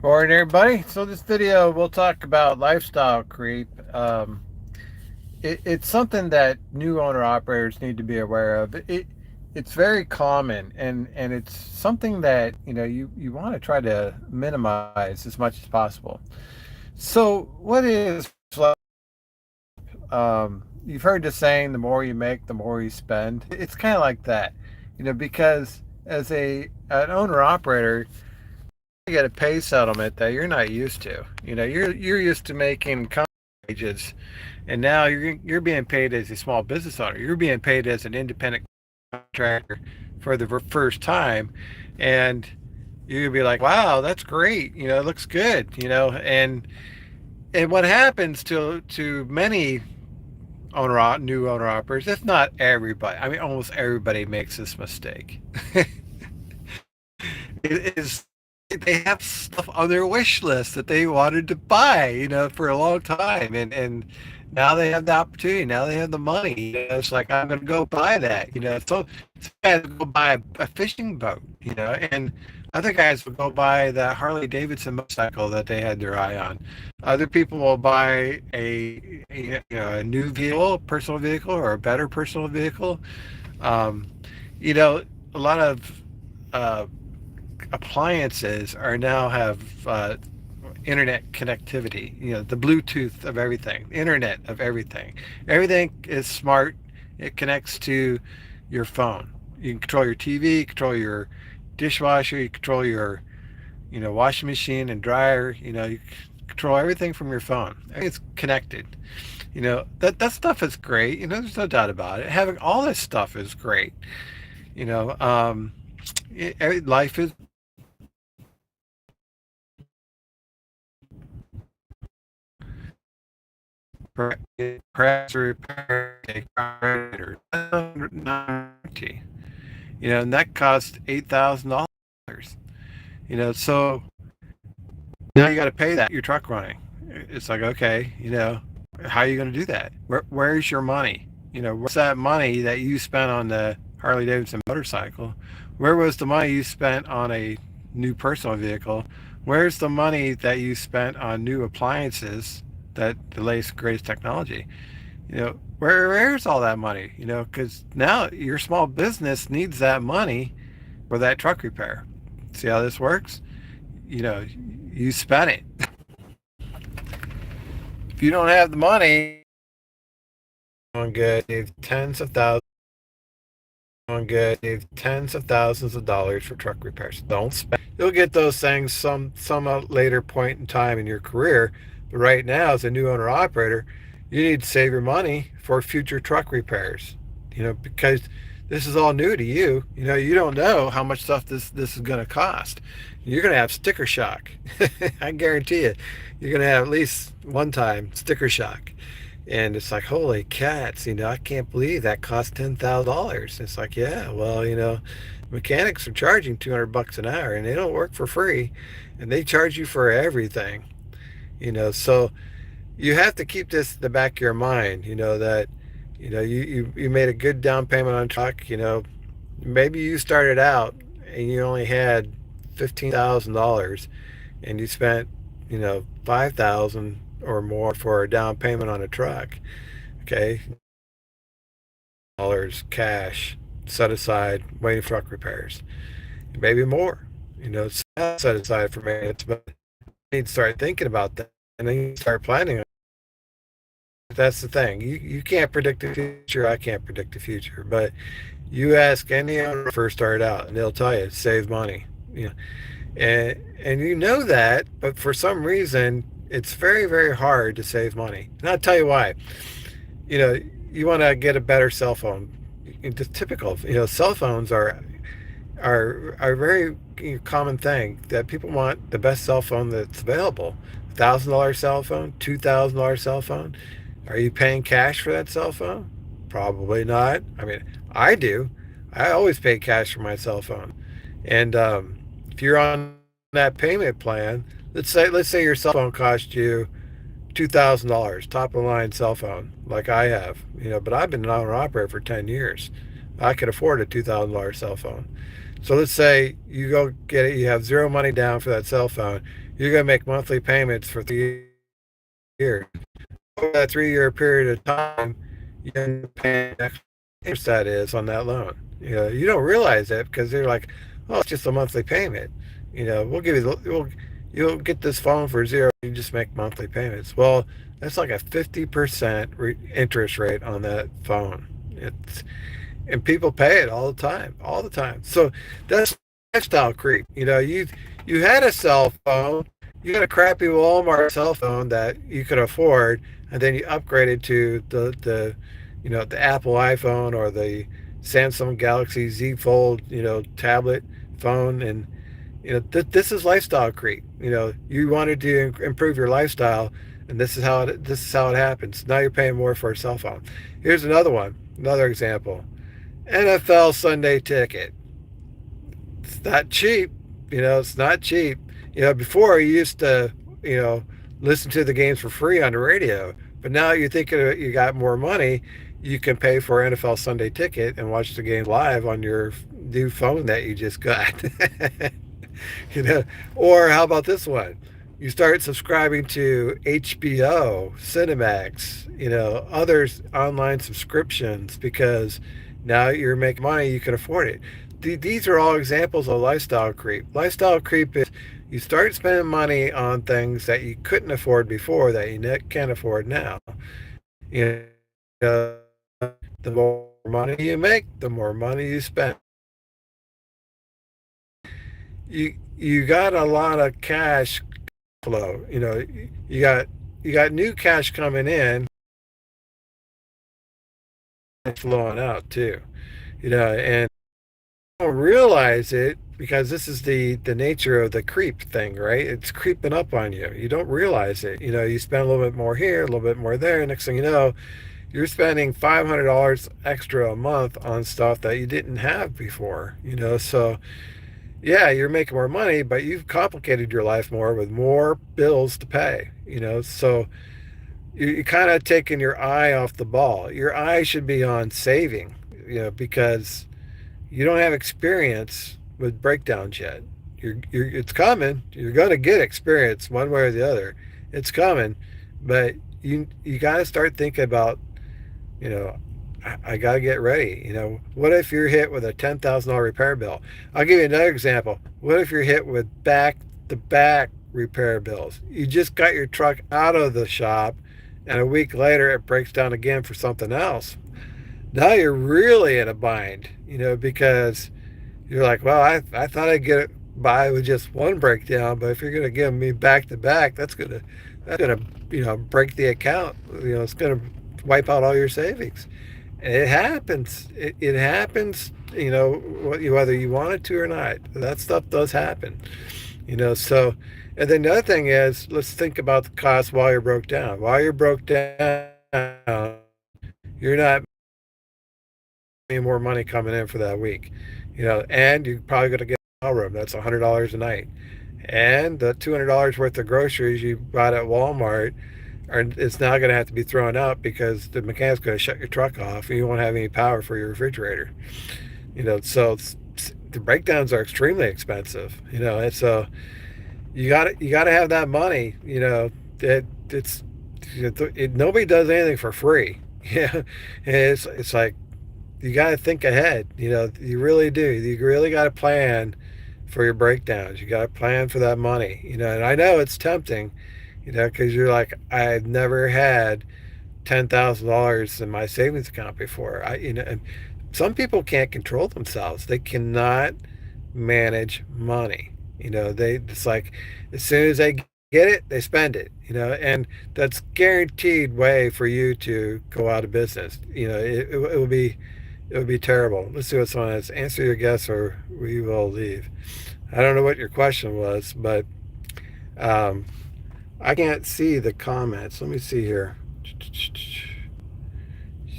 Morning, everybody. So this video, we'll talk about lifestyle creep. It's something that new owner operators need to be aware of. It's very common, and it's something that you want to try to minimize as much as possible. So what is you've heard the saying, the more you make, the more you spend. It's kind of like that, because as an owner operator, you get a pay settlement that you're not used to. You're used to making company wages, and now you're being paid as a small business owner. You're being paid as an independent contractor for the first time, and you'd be like, "Wow, that's great. It looks good." And what happens to many new owner operators? If not everybody, I mean, almost everybody makes this mistake. Is they have stuff on their wish list that they wanted to buy, for a long time, and now they have the opportunity. Now they have the money. It's like I'm going to go buy that. So guys will go buy a fishing boat. And other guys will go buy that Harley Davidson motorcycle that they had their eye on. Other people will buy a new vehicle, personal vehicle, or a better personal vehicle. Um, a lot of appliances are now have internet connectivity. The Bluetooth of everything, internet of everything. Everything is smart. It connects to your phone. You can control your TV, control your dishwasher, you control your washing machine and dryer. You control everything from your phone. It's connected. That stuff is great. There's no doubt about it. Having all this stuff is great. You know, um, Life is press repair and that cost $8,000. So now you got to pay that your truck running. It's like, okay, how are you going to do that? Where's your money? Where's that money that you spent on the Harley Davidson motorcycle? Where was the money you spent on a new personal vehicle? Where's the money that you spent on new appliances, that the latest greatest technology? Where's all that money? Because now your small business needs that money for that truck repair. See how this works? You spent it. If you don't have the money, on good, save tens of thousands of dollars for truck repairs. Don't spend. You'll get those things some later point in time in your career, but right now, as a new owner operator, you need to save your money for future truck repairs. Because this is all new to you. You don't know how much stuff this is going to cost. You're going to have sticker shock. I guarantee you, you're going to have at least one time sticker shock. And it's like, holy cats, I can't believe that cost $10,000. It's like, yeah, well, mechanics are charging $200 an hour, and they don't work for free, and they charge you for everything. So you have to keep this in the back of your mind. That you made a good down payment on a truck. Maybe you started out and you only had $15,000, and you spent 5,000 or more for a down payment on a truck. Okay, dollars cash set aside waiting for truck repairs, maybe more. Set aside for maintenance, but you need to start thinking about that, and then you start planning. That's the thing. You can't predict the future. I can't predict the future, but you ask any owner first start out, and they'll tell you save money. And that, but for some reason it's very, very hard to save money. And I'll tell you why. You want to get a better cell phone. It's typical. Cell phones are a very common thing that people want the best cell phone that's available. $1,000 cell phone, $2,000 cell phone. Are you paying cash for that cell phone? Probably not. I mean, I do. I always pay cash for my cell phone. And if you're on that payment plan, let's say your cell phone cost you $2,000, top of the line cell phone, like I have. But I've been an owner operator for 10 years. I could afford a $2,000 cell phone. So let's say you go get it, you have zero money down for that cell phone. you're going to make monthly payments for 3 years. Over that 3 year period of time, you end up paying extra interest that is on that loan. You don't realize it because they're like, oh, it's just a monthly payment. We'll give you you'll get this phone for zero. You just make monthly payments. Well, that's like a 50% interest rate on that phone. It's and people pay it all the time, all the time. So that's lifestyle creep. You had a cell phone, you had a crappy Walmart cell phone that you could afford, and then you upgraded to the Apple iPhone or the Samsung Galaxy Z Fold tablet phone, and this is lifestyle creep. You wanted to improve your lifestyle, and this is how it happens. Now you're paying more for a cell phone. Here's another example. NFL Sunday ticket. It's not cheap. It's not cheap. Before you used to, you know, listen to the games for free on the radio, but now you think you got more money, you can pay for an NFL Sunday ticket and watch the game live on your new phone that you just got. you know, or how about this one? You start subscribing to HBO, Cinemax, others online subscriptions because now you're making money, you can afford it. These are all examples of lifestyle creep. Lifestyle creep is you start spending money on things that you couldn't afford before that you can't afford now. You know, the more money you make, the more money you spend. You got a lot of cash flow. You got you got new cash coming in, and flowing out too. And you don't realize it because this is the nature of the creep thing, right? It's creeping up on you. You don't realize it. You spend a little bit more here, a little bit more there. Next thing you know, you're spending $500 extra a month on stuff that you didn't have before. So yeah, you're making more money, but you've complicated your life more with more bills to pay. So you're kind of taking your eye off the ball. Your eye should be on saving, because you don't have experience with breakdowns yet. It's coming. You're going to get experience one way or the other. It's coming, but you got to start thinking about, you know, I got to get ready. What if you're hit with a $10,000 repair bill? I'll give you another example. What if you're hit with back-to-back repair bills? You just got your truck out of the shop, and a week later it breaks down again for something else. Now you're really in a bind, because you're like, well, I thought I'd get it by with just one breakdown, but if you're going to give me back to back, that's gonna break the account. It's going to wipe out all your savings. And it happens. It happens. Whether you want it to or not. That stuff does happen. So, and then the other thing is, let's think about the cost while you're broke down. While you're broke down, you're not any more money coming in for that week. And you're probably going to get a hotel room. That's $100 a night. And the $200 worth of groceries you bought at Walmart it's now going to have to be thrown out because the mechanic's going to shut your truck off and you won't have any power for your refrigerator. So the breakdowns are extremely expensive. And so you got to have that money. Nobody does anything for free. Yeah, and it's like you got to think ahead. You really do. You really got to plan for your breakdowns. You got to plan for that money. And I know it's tempting, because you're like, I've never had $10,000 in my savings account before. And some people can't control themselves. They cannot manage money. It's like as soon as they get it, they spend it. And that's guaranteed way for you to go out of business. It would be terrible. Let's see what someone has. Answer your guess or we will leave. I don't know what your question was, but I can't see the comments. Let me see here.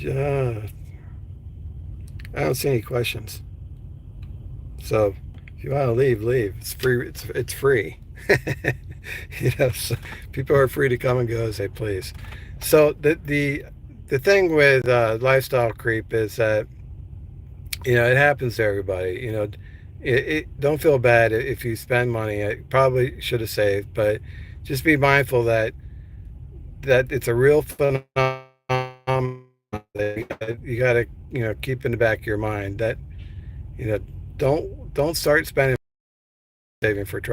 I don't see any questions. So if you want to leave, leave. It's free. It's free. So people are free to come and go as they please. So the thing with lifestyle creep is that it happens to everybody. don't feel bad if you spend money. I probably should have saved, but just be mindful that it's a real phenomenon. You gotta keep in the back of your mind that you know don't start spending saving for trouble.